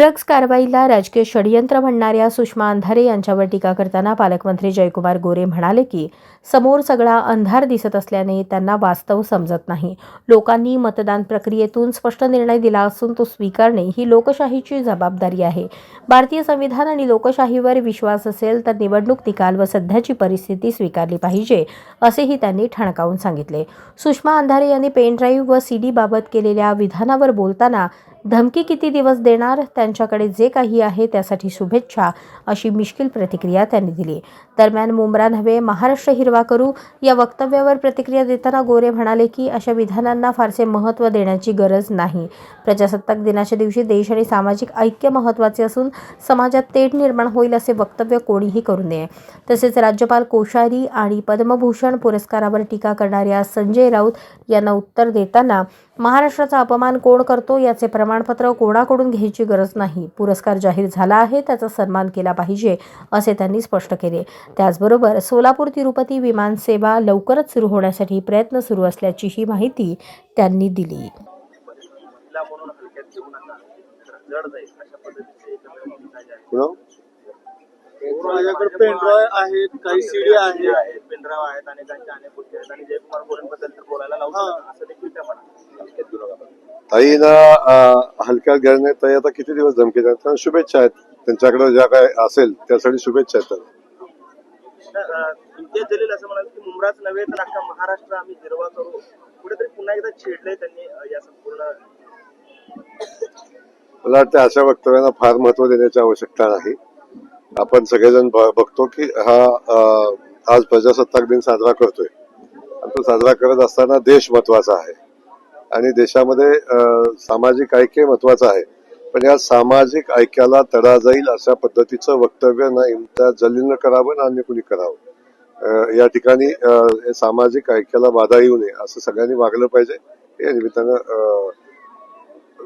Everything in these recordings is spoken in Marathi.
ड्रग्ज कारवाईला राजकीय षडयंत्र म्हणणाऱ्या सुषमा अंधारे यांच्यावर टीका करताना पालकमंत्री जयकुमार गोरे म्हणाले की समोर सगळा अंधार दिसत असल्याने त्यांना वास्तव समजत नाही. लोकांनी मतदान प्रक्रियेतून स्पष्ट निर्णय दिला असून तो स्वीकारणे ही लोकशाहीची जबाबदारी आहे. भारतीय संविधान आणि लोकशाहीवर विश्वास असेल तर निवडणूक निकाल व सध्याची परिस्थिती स्वीकारली पाहिजे, असेही त्यांनी ठणकावून सांगितले. सुषमा अंधारे यांनी पेन ड्राईव्ह व सीडी बाबत केलेल्या विधानावर बोलताना धमकी किती दिवस देणार, त्यांच्याकडे जे काही आहे त्यासाठी शुभेच्छा, अशी मिश्किल प्रतिक्रिया त्यांनी दिली. दरम्यान मुंब्रा नव्हे महाराष्ट्र हिरवा करू या वक्तव्यावर प्रतिक्रिया देताना गोरे म्हणाले की अशा विधानांना फारसे महत्त्व देण्याची गरज नाही. प्रजासत्ताक दिनाच्या दिवशी देश आणि सामाजिक ऐक्य महत्त्वाचे असून समाजात तेढ निर्माण होईल असे वक्तव्य कोणीही करू नये. तसेच राज्यपाल कोश्यारी आणि पद्मभूषण पुरस्कारावर टीका करणाऱ्या संजय राऊत यांना उत्तर देताना महाराष्ट्राचा अपमान कोण करतो याचे प्रमाणपत्र कोणाकडून घ्यायची गरज नाही. पुरस्कार जाहीर झाला आहे त्याचा सन्मान केला पाहिजे, असे त्यांनी स्पष्ट केले. त्याचबरोबर सोलापूर तिरुपती विमानसेवा लवकरच सुरू होण्यासाठी प्रयत्न सुरू असल्याचीही माहिती त्यांनी दिली. माझ्याकडे पेनड्राईव्ह आहेत, काही सीडी आहेत, पेनड्राईव्ह आहेत, अनेकांच्या अनेक गोष्टी आहेत आणि जयकुमार गोरेंबद्दल तर बोलायला लावतो असं देखील त्या म्हणा. ताईनं हलक्यात घेणे. ताई आता किती दिवस धमकी देतात. शुभेच्छा आहेत त्यांच्याकडे, ज्या काय असेल त्यासाठी शुभेच्छा आहेत. इम्तियाज जलील असं म्हणाले की मुंब्राच नव्हे तर अख्खा महाराष्ट्र आम्ही हिरवा करू. कुठेतरी पुन्हा एकदा छेडले त्यांनी या संपूर्ण. मला वाटतं अशा वक्तव्यांना फार महत्व देण्याची आवश्यकता नाही. आपण सगळेजण बघतो की हा आज प्रजासत्ताक दिन साजरा करतोय आणि तो साजरा करत असताना देश महत्वाचा आहे आणि देशामध्ये सामाजिक ऐक्य महत्वाचं आहे. पण या सामाजिक ऐक्याला तडा जाईल अशा पद्धतीचं वक्तव्य ना इम्तियाज जलीलनं करावं ना अन्य कुणी करावं. या ठिकाणी सामाजिक ऐक्याला बाधा येऊ नये असं सगळ्यांनी वागलं पाहिजे, या निमित्तानं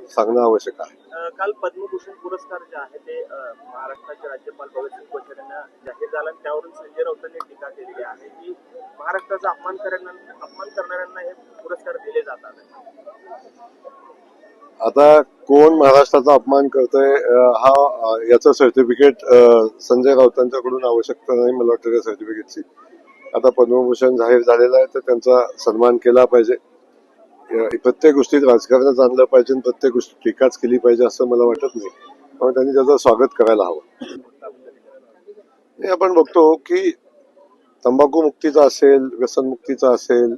सांगणं आवश्यक आहे. काल पद्मभूषण पुरस्कार जे आहे ते महाराष्ट्राचे राज्यपाल भगतसिंग कोश्यारी यांना जाहीर झाला. त्यावरून संजय राऊतांनी टीका केलेली आहे की महाराष्ट्राचा अपमान करणाऱ्यांना हे पुरस्कार दिले जातात. आता कोण महाराष्ट्राचा अपमान करतोय हा याचं सर्टिफिकेट संजय राऊतांच्याकडून आवश्यकता नाही. मला वाटतं त्या सर्टिफिकेटची आता पद्मभूषण जाहीर झालेला आहे तर त्यांचा सन्मान केला पाहिजे. प्रत्येक गोष्टीत राजकारणात आणलं पाहिजे, प्रत्येक गोष्टी टीकाच केली पाहिजे असं मला वाटत नाही. पण त्यांनी त्याचं स्वागत करायला हवं. आपण बघतो की तंबाखू मुक्तीचा असेल, व्यसनमुक्तीचा असेल,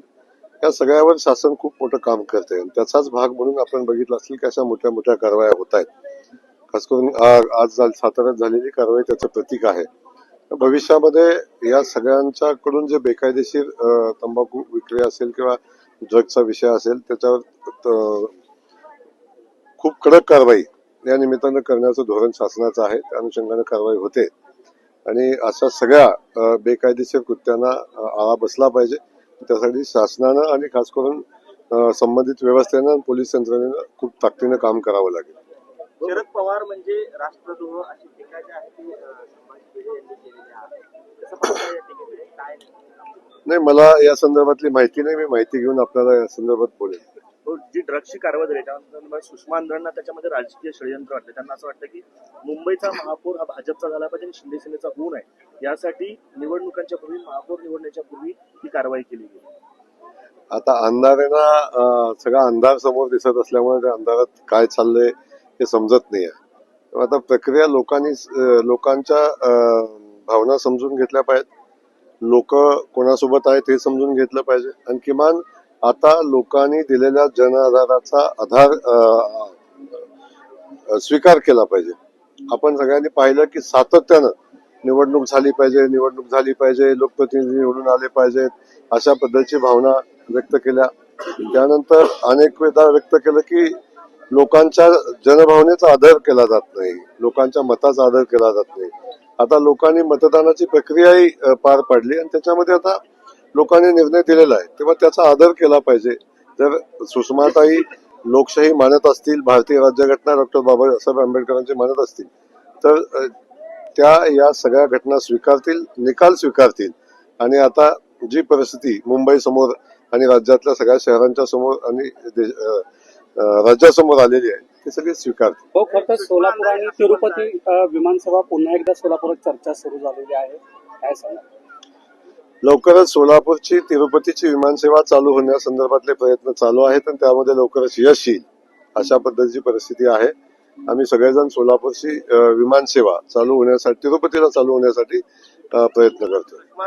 या सगळ्यावर शासन खूप मोठं काम करते. त्याचाच भाग म्हणून आपण बघितलं असेल की अशा मोठ्या मोठ्या कारवाया होत आहेत. खास करून आज साताऱ्यात झालेली कारवाई त्याचं प्रतीक आहे. भविष्यामध्ये या सगळ्यांच्याकडून जे बेकायदेशीर तंबाखू विक्री असेल किंवा ड्रग्जचा विषय असेल त्याच्यावर खूप कडक कारवाई या निमित्तानं करण्याचं धोरण शासनाचं आहे. त्या अनुषंगाने कारवाई होते आणि अशा सगळ्या बेकायदेशीर कृत्यांना आळा बसला पाहिजे. त्यासाठी शासनानं आणि खास करून संबंधित व्यवस्थेनं, पोलीस यंत्रणेनं खूप ताकदीनं काम करावं लागेल. शरद पवार म्हणजे राष्ट्रद्रोह अशी टीका जी आहे ती यांनी केलेली आहे. नाही, मला या संदर्भातली माहिती नाही. मी माहिती घेऊन आपल्याला या संदर्भात बोलेल. जी ड्रग्सची कारवाई झाली त्यानंतर सुषमा अंधारेंना त्याच्यामध्ये राजकीय षडयंत्र वाटतं. त्यांना असं वाटतं की मुंबईचा महापौर हा भाजपचा झाला पाहिजे आणि शिंदे सेनेचा गुण आहे. यासाठी निवडणुकांच्या पूर्वी, महापौर निवडण्याच्या पूर्वी ही कारवाई केली गेली. आता अंधारेंना सगळा अंधार समोर दिसत असल्यामुळे त्या अंधारात काय चाललंय हे समजत नाहीये. आता प्रक्रिया लोकांच्या भावना समजून घेतल्या पाहिजेत. लोक कोणासोबत आहेत हे समजून घेतलं पाहिजे आणि किमान आता लोकांनी दिलेल्या जन आधाराचा आधार स्वीकार केला पाहिजे. आपण सगळ्यांनी पाहिलं की सातत्यानं निवडणूक झाली पाहिजे, लोकप्रतिनिधी निवडून आले पाहिजेत, अशा पद्धतीची भावना व्यक्त केल्या. त्यानंतर अनेक वेळा व्यक्त केलं की लोकांच्या जनभावनेचा आदर केला जात नाही, लोकांच्या मताचा आदर केला जात नाही. आता लोकांनी मतदानाची प्रक्रियाही पार पाडली आणि त्याच्यामध्ये आता लोकांनी निर्णय दिलेला आहे, तेव्हा त्याचा आदर केला पाहिजे. जर सुषमाताई लोकशाही मानत असतील, भारतीय राज्यघटना डॉक्टर बाबासाहेब आंबेडकरांची मानत असतील तर त्या या सगळ्या घटना स्वीकारतील, निकाल स्वीकारतील आणि आता जी परिस्थिती मुंबई समोर आणि राज्यातल्या सगळ्या शहरांच्या समोर आणि राज्यासमोर आलेली आहे ती सगळी स्वीकारते. हो, खरं तर सोलापूर आणि तिरुपती विमानसेवा पुन्हा एकदा सोलापुरात चर्चा सुरू झालेली आहे, काय सांगा? लवकरच सोलापूरची तिरुपतीची विमानसेवा चालू होण्यासंदर्भातले प्रयत्न चालू आहेत आणि त्यामध्ये लवकरच यश येईल अशा पद्धतीची परिस्थिती आहे. आम्ही सगळेजण सोलापूरची विमानसेवा चालू होण्यासाठी तिरुपतीला चालू होण्यासाठी प्रयत्न करतोय.